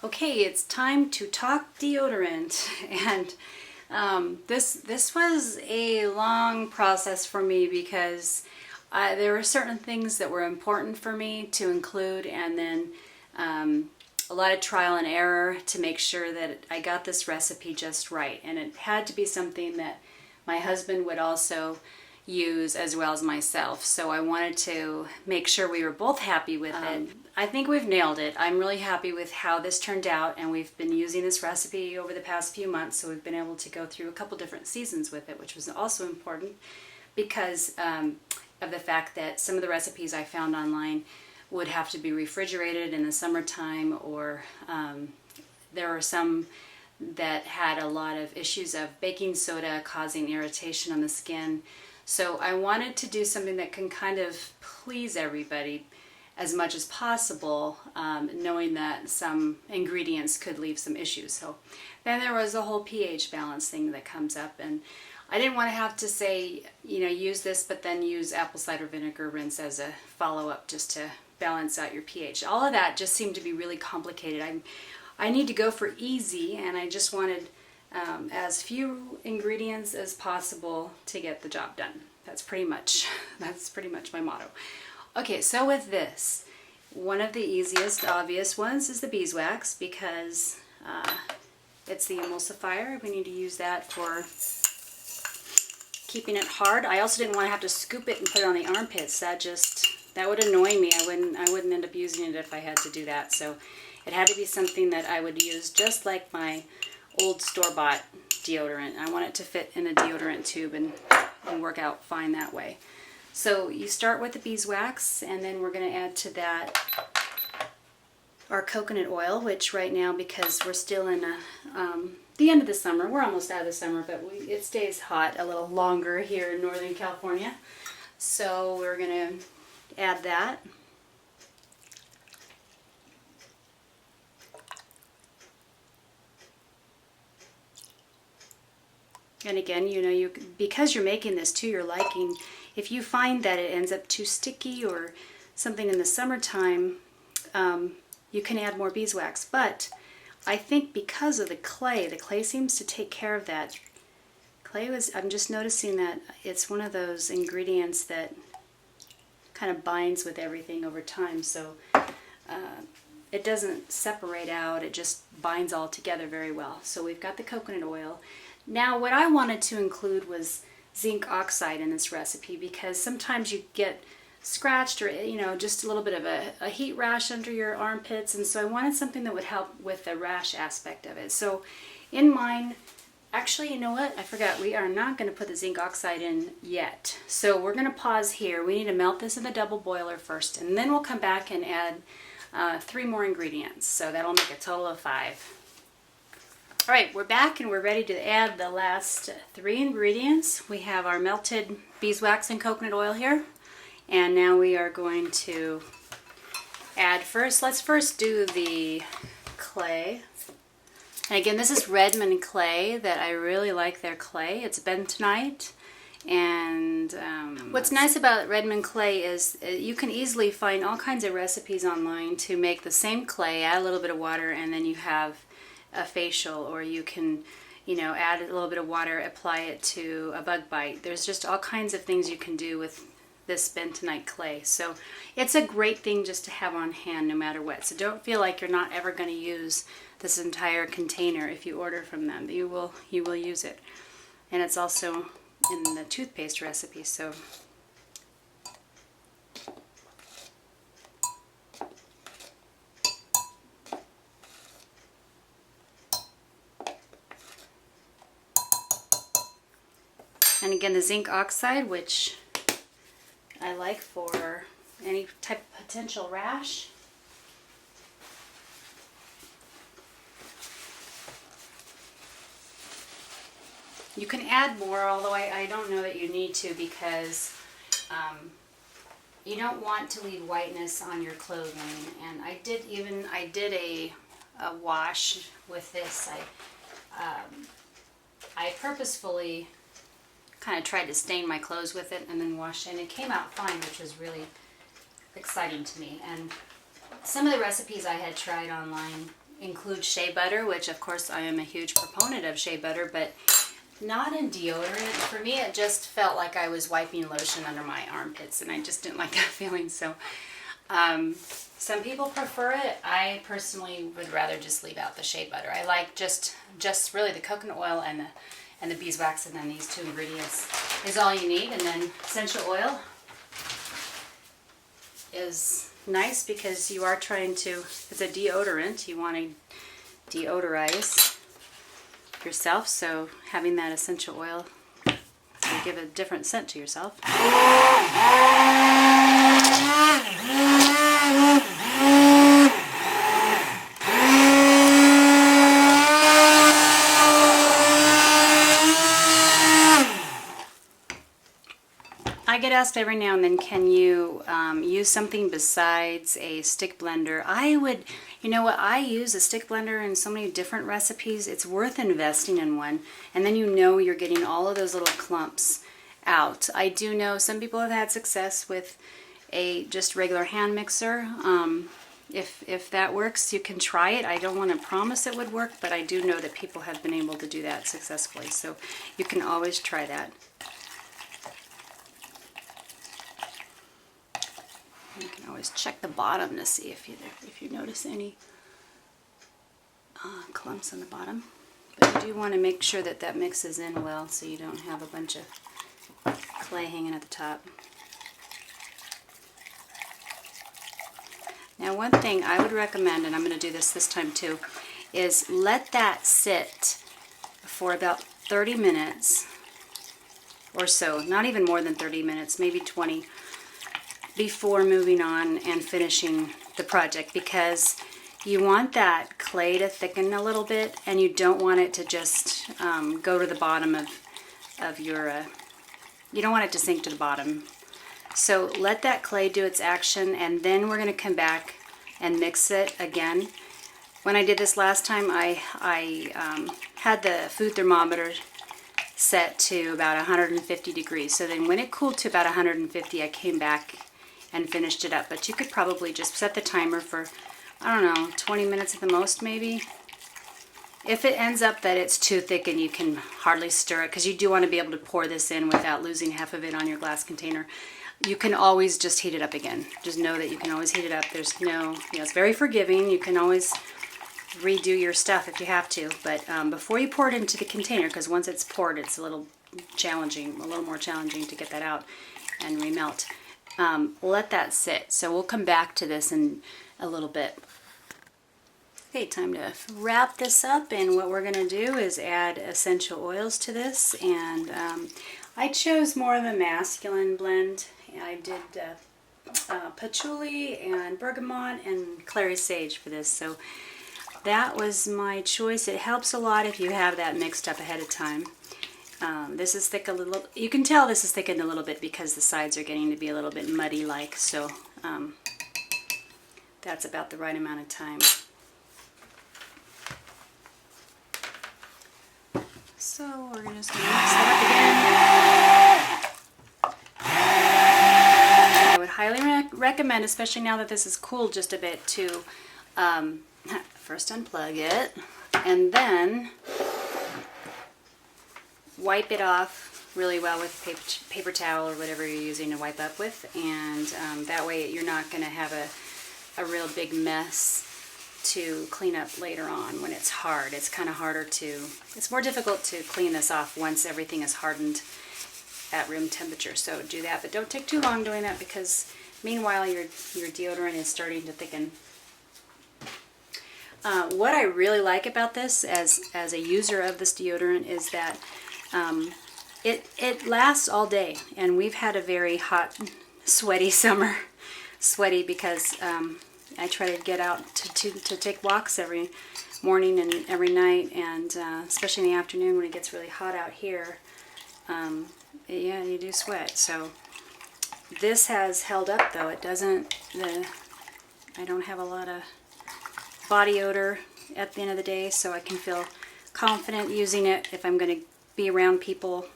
Okay, it's time to talk deodorant, and this was a long process for me because there were certain things that were important for me to include, and then a lot of trial and error to make sure that I got this recipe just right. And it had to be something that my husband would also use as well as myself. So I wanted to make sure we were both happy with it. I think we've nailed it. I'm really happy with how this turned out, and we've been using this recipe over the past few months, so we've been able to go through a couple different seasons with it, which was also important because of the fact that some of the recipes I found online would have to be refrigerated in the summertime, or there were some that had a lot of issues of baking soda causing irritation on the skin. So I wanted to do something that can kind of please everybody as much as possible, knowing that some ingredients could leave some issues. So then there was a whole pH balance thing that comes up, and I didn't want to have to say, use this, but then use apple cider vinegar rinse as a follow-up just to balance out your pH. All of that just seemed to be really complicated. I need to go for easy, and I just wanted as few ingredients as possible to get the job done. That's pretty much my motto. Okay, so with this, one of the easiest, obvious ones is the beeswax, because it's the emulsifier. We need to use that for keeping it hard. I also didn't want to have to scoop it and put it on the armpits. That would annoy me. I wouldn't end up using it if I had to do that. So it had to be something that I would use just like my old store-bought deodorant. I want it to fit in a deodorant tube and work out fine that way. So you start with the beeswax, and then we're going to add to that our coconut oil, which right now, because we're still in the end of the summer, we're almost out of the summer, but it stays hot a little longer here in Northern California. So we're going to add that. And again, because you're making this to your liking, if you find that it ends up too sticky or something in the summertime, you can add more beeswax. But I think because of the clay seems to take care of that. I'm just noticing that it's one of those ingredients that kind of binds with everything over time. So it doesn't separate out, it just binds all together very well. So we've got the coconut oil. Now what I wanted to include was zinc oxide in this recipe, because sometimes you get scratched or just a little bit of a heat rash under your armpits, and so I wanted something that would help with the rash aspect of it. So in mine, actually, you know what? I forgot. We are not going to put the zinc oxide in yet. So we're going to pause here. We need to melt this in the double boiler first, and then we'll come back and add 3 more ingredients. So that'll make a total of 5. All right, we're back and we're ready to add the last 3 ingredients. We have our melted beeswax and coconut oil here. And now we are going to add let's first do the clay. And again, this is Redmond clay that I really like their clay. It's bentonite. And what's nice about Redmond clay is you can easily find all kinds of recipes online to make the same clay, add a little bit of water, and then you have a facial, or you can add a little bit of water, apply it to a bug bite. There's just all kinds of things you can do with this bentonite clay. So it's a great thing just to have on hand no matter what. So don't feel like you're not ever going to use this entire container if you order from them. You will use it. And it's also in the toothpaste recipe. So and again, the zinc oxide, which I like for any type of potential rash. You can add more, although I don't know that you need to, because you don't want to leave whiteness on your clothing. And I did a wash with this. I purposefully kind of tried to stain my clothes with it and then wash it, and it came out fine, which was really exciting to me. And some of the recipes I had tried online include shea butter, which of course I am a huge proponent of shea butter, but not in deodorant. For me, it just felt like I was wiping lotion under my armpits, and I just didn't like that feeling. So some people prefer it. I personally would rather just leave out the shea butter. I like just really the coconut oil and the beeswax, and then these two ingredients is all you need. And then essential oil is nice because you are trying to, it's a deodorant, you want to deodorize yourself, so having that essential oil will give a different scent to yourself. I get asked every now and then, can you use something besides a stick blender? I would, you know what, I use a stick blender in so many different recipes. It's worth investing in one, and then you know you're getting all of those little clumps out. I do know some people have had success with a just regular hand mixer. If that works, you can try it. I don't want to promise it would work, but I do know that people have been able to do that successfully, so you can always try that. You can always check the bottom to see if you notice any clumps on the bottom. But you do want to make sure that that mixes in well, so you don't have a bunch of clay hanging at the top. Now, one thing I would recommend, and I'm going to do this time too, is let that sit for about 30 minutes or so, not even more than 30 minutes, maybe 20, before moving on and finishing the project, because you want that clay to thicken a little bit, and you don't want it to just go to the bottom of your, you don't want it to sink to the bottom. So let that clay do its action, and then we're going to come back and mix it again. When I did this last time, I had the food thermometer set to about 150 degrees. So then when it cooled to about 150, I came back and finished it up. But you could probably just set the timer for, I don't know, 20 minutes at the most maybe. If it ends up that it's too thick and you can hardly stir it, because you do want to be able to pour this in without losing half of it on your glass container, you can always just heat it up again. Just know that you can always heat it up. There's no, it's very forgiving. You can always redo your stuff if you have to. But before you pour it into the container, because once it's poured, it's a little more challenging to get that out and remelt. Let that sit. So we'll come back to this in a little bit. Okay, time to wrap this up, and what we're going to do is add essential oils to this. And I chose more of a masculine blend. I did patchouli and bergamot and clary sage for this, so that was my choice. It helps a lot if you have that mixed up ahead of time. This is thick a little. You can tell this is thickened a little bit because the sides are getting to be a little bit muddy like, so that's about the right amount of time. So we're just going to mix that up again. I would highly recommend, especially now that this is cooled just a bit, to first unplug it and then wipe it off really well with paper towel or whatever you're using to wipe up with, and that way you're not going to have a real big mess to clean up later on when it's hard. It's kind of harder to, it's more difficult to clean this off once everything is hardened at room temperature. So do that, but don't take too long doing that, because meanwhile your deodorant is starting to thicken. What I really like about this as a user of this deodorant is that it lasts all day, and we've had a very hot, sweaty summer. Sweaty because I try to get out to take walks every morning and every night, and especially in the afternoon when it gets really hot out here. Yeah, you do sweat. So this has held up, though. It doesn't, I don't have a lot of body odor at the end of the day, so I can feel confident using it if I'm going to be around people.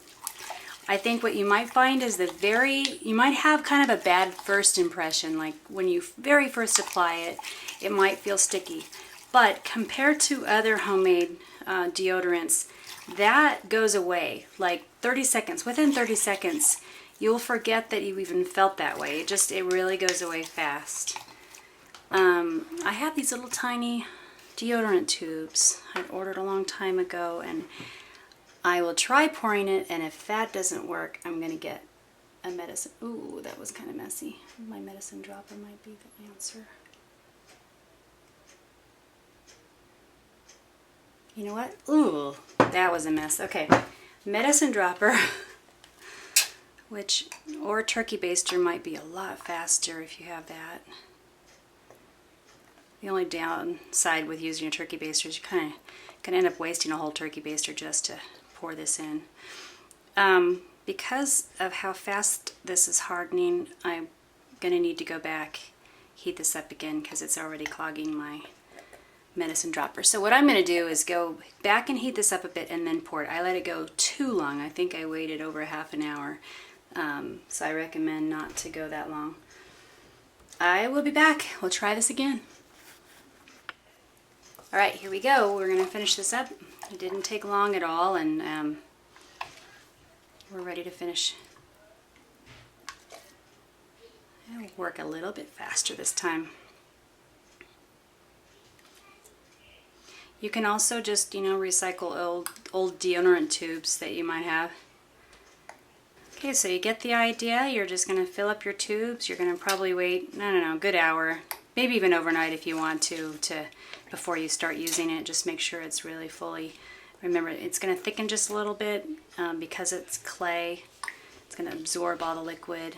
I think what you might find is you might have kind of a bad first impression, like when you very first apply it, it might feel sticky. But compared to other homemade deodorants, that goes away like 30 seconds. Within 30 seconds, you'll forget that you even felt that way. It really goes away fast. I have these little tiny deodorant tubes I'd ordered a long time ago, and I will try pouring it, and if that doesn't work, I'm going to get a medicine. Ooh, that was kind of messy. My medicine dropper might be the answer. You know what? Ooh, that was a mess. Okay, medicine dropper, or turkey baster might be a lot faster if you have that. The only downside with using a turkey baster is you kind of can end up wasting a whole turkey baster just to pour this in. Because of how fast this is hardening, I'm going to need to go back, heat this up again because it's already clogging my medicine dropper. So what I'm going to do is go back and heat this up a bit and then pour it. I let it go too long. I think I waited over half an hour. So I recommend not to go that long. I will be back. We'll try this again. All right, here we go. We're going to finish this up. It didn't take long at all, and we're ready to finish. It'll work a little bit faster this time. You can also just, recycle old deodorant tubes that you might have. Okay, so you get the idea. You're just going to fill up your tubes. You're going to probably wait, I don't know, a good hour, maybe even overnight if you want to before you start using it. Just make sure it's really fully. Remember, it's going to thicken just a little bit because it's clay. It's going to absorb all the liquid.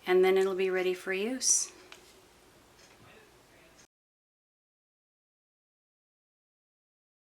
And then it'll be ready for use.